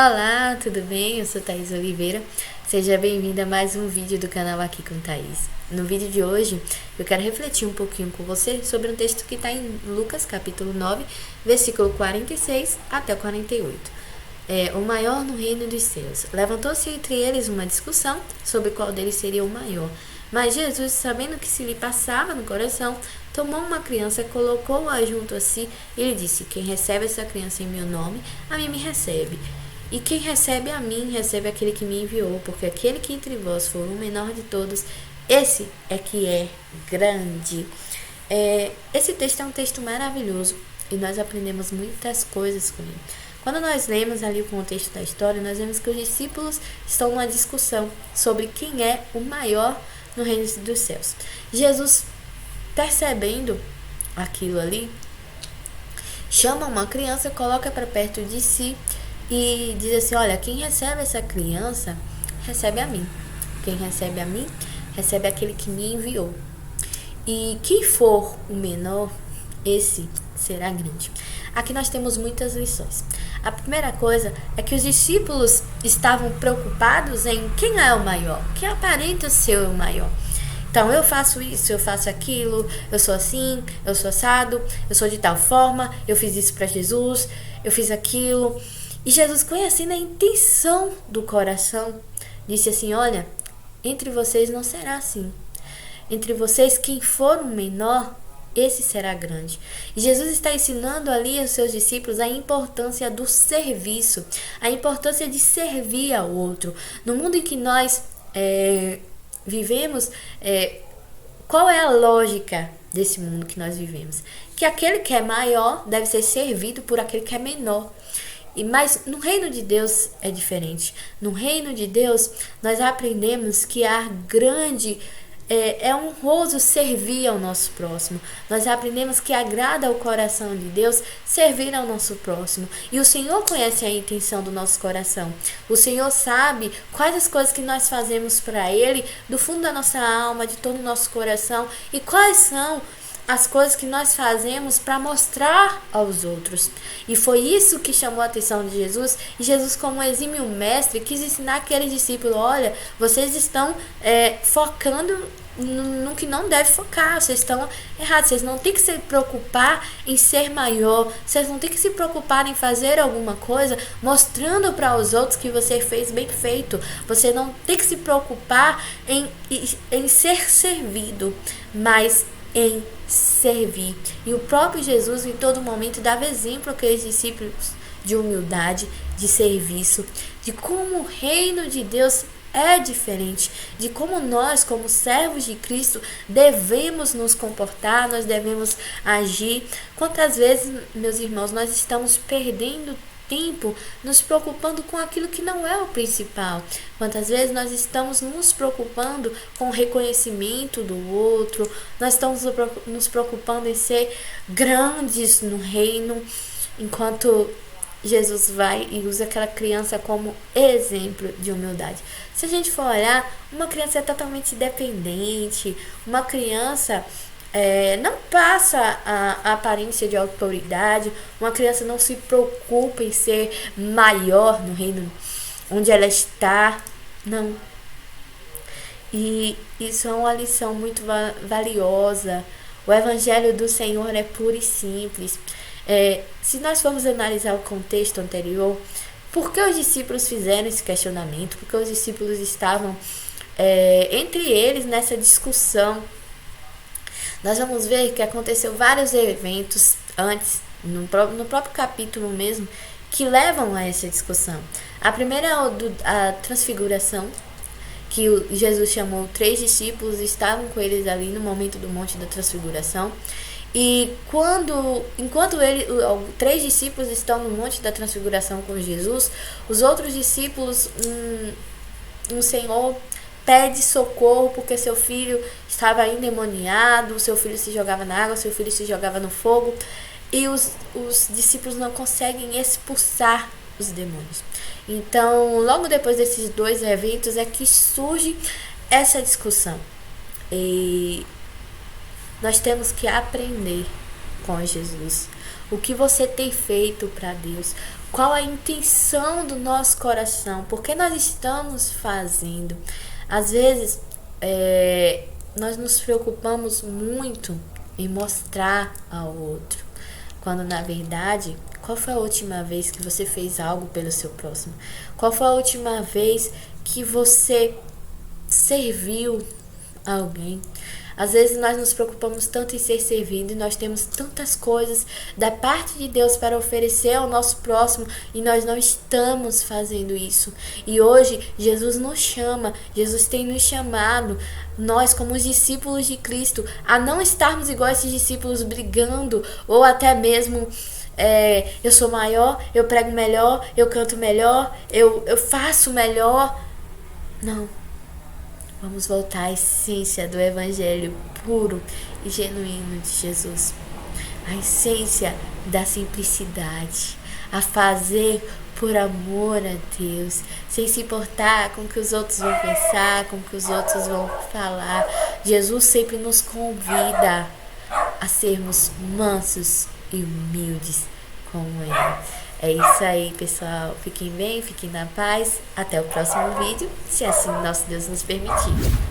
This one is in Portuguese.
Olá, tudo bem? Eu sou Thaís Oliveira. Seja bem-vinda a mais um vídeo do canal Aqui com Thaís. No vídeo de hoje, eu quero refletir um pouquinho com você sobre um texto que está em Lucas, capítulo 9, versículo 46 até o 48. O maior no reino dos céus. Levantou-se entre eles uma discussão sobre qual deles seria o maior. Mas Jesus, sabendo que se lhe passava no coração, tomou uma criança, colocou-a junto a si e lhe disse: quem recebe essa criança em meu nome, a mim me recebe. E quem recebe a mim, recebe aquele que me enviou, porque aquele que entre vós for o menor de todos, esse é que é grande. Esse texto é um texto maravilhoso e nós aprendemos muitas coisas com ele. Quando nós lemos ali o contexto da história, nós vemos que os discípulos estão numa discussão sobre quem é o maior no reino dos céus. Jesus, percebendo aquilo ali, chama uma criança, coloca para perto de si e diz assim: olha, quem recebe essa criança, recebe a mim. Quem recebe a mim, recebe aquele que me enviou. E quem for o menor, esse será grande. Aqui nós temos muitas lições. A primeira coisa é que os discípulos estavam preocupados em quem é o maior, quem aparenta ser o maior. Então, eu faço isso, eu faço aquilo, eu sou assim, eu sou assado, eu sou de tal forma, eu fiz isso para Jesus, eu fiz aquilo. E Jesus, conhecendo a intenção do coração, disse assim: olha, entre vocês não será assim. Entre vocês, quem for o menor, esse será grande. E Jesus está ensinando ali aos seus discípulos a importância do serviço, a importância de servir ao outro. No mundo em que nós vivemos, qual é a lógica desse mundo que nós vivemos? Que aquele que é maior deve ser servido por aquele que é menor. Mas no reino de Deus é diferente. No reino de Deus nós aprendemos que é honroso servir ao nosso próximo. Nós aprendemos que agrada ao coração de Deus servir ao nosso próximo. E o Senhor conhece a intenção do nosso coração. O Senhor sabe quais as coisas que nós fazemos para Ele, do fundo da nossa alma, de todo o nosso coração, e quais são as coisas que nós fazemos para mostrar aos outros. E foi isso que chamou a atenção de Jesus. E Jesus, como exímio mestre, quis ensinar aqueles discípulos: olha, vocês estão focando no que não deve focar, vocês estão errados, vocês não têm que se preocupar em ser maior, vocês não têm que se preocupar em fazer alguma coisa mostrando para os outros que você fez bem feito, você não tem que se preocupar em ser servido, mas em servir. E o próprio Jesus em todo momento dava exemplo àqueles discípulos de humildade, de serviço, de como o reino de Deus é diferente, de como nós, como servos de Cristo, devemos nos comportar, nós devemos agir. Quantas vezes, meus irmãos, nós estamos perdendo tempo nos preocupando com aquilo que não é o principal? Quantas vezes nós estamos nos preocupando com o reconhecimento do outro, nós estamos nos preocupando em ser grandes no reino, enquanto Jesus vai e usa aquela criança como exemplo de humildade. Se a gente for olhar, uma criança é totalmente dependente, uma criança não passa a aparência de autoridade, uma criança não se preocupa em ser maior no reino onde ela está, não. E isso é uma lição muito valiosa. O evangelho do Senhor é puro e simples. Se nós formos analisar o contexto anterior, por que os discípulos fizeram esse questionamento? Porque os discípulos estavam entre eles nessa discussão. Nós vamos ver que aconteceu vários eventos antes, no próprio capítulo mesmo, que levam a essa discussão. A primeira é a transfiguração, que Jesus chamou 3 discípulos, estavam com eles ali no momento do Monte da Transfiguração. E enquanto 3 discípulos estão no Monte da Transfiguração com Jesus, os outros discípulos, um senhor pede socorro porque seu filho estava endemoniado, seu filho se jogava na água, seu filho se jogava no fogo, e os discípulos não conseguem expulsar os demônios. Então, logo depois desses 2 eventos é que surge essa discussão. E nós temos que aprender com Jesus. O que você tem feito para Deus? Qual a intenção do nosso coração? Por que nós estamos fazendo? Às vezes, nós nos preocupamos muito em mostrar ao outro, quando na verdade, qual foi a última vez que você fez algo pelo seu próximo? Qual foi a última vez que você serviu a alguém? Às vezes nós nos preocupamos tanto em ser servido e nós temos tantas coisas da parte de Deus para oferecer ao nosso próximo e nós não estamos fazendo isso. E hoje Jesus nos chama, Jesus tem nos chamado, nós como os discípulos de Cristo, a não estarmos igual a esses discípulos brigando ou até mesmo eu sou maior, eu prego melhor, eu canto melhor, eu faço melhor. Não. Vamos voltar à essência do evangelho puro e genuíno de Jesus. A essência da simplicidade. A fazer por amor a Deus. Sem se importar com o que os outros vão pensar, com o que os outros vão falar. Jesus sempre nos convida a sermos mansos e humildes como Ele. É isso aí, pessoal. Fiquem bem, fiquem na paz. Até o próximo vídeo, se assim nosso Deus nos permitir.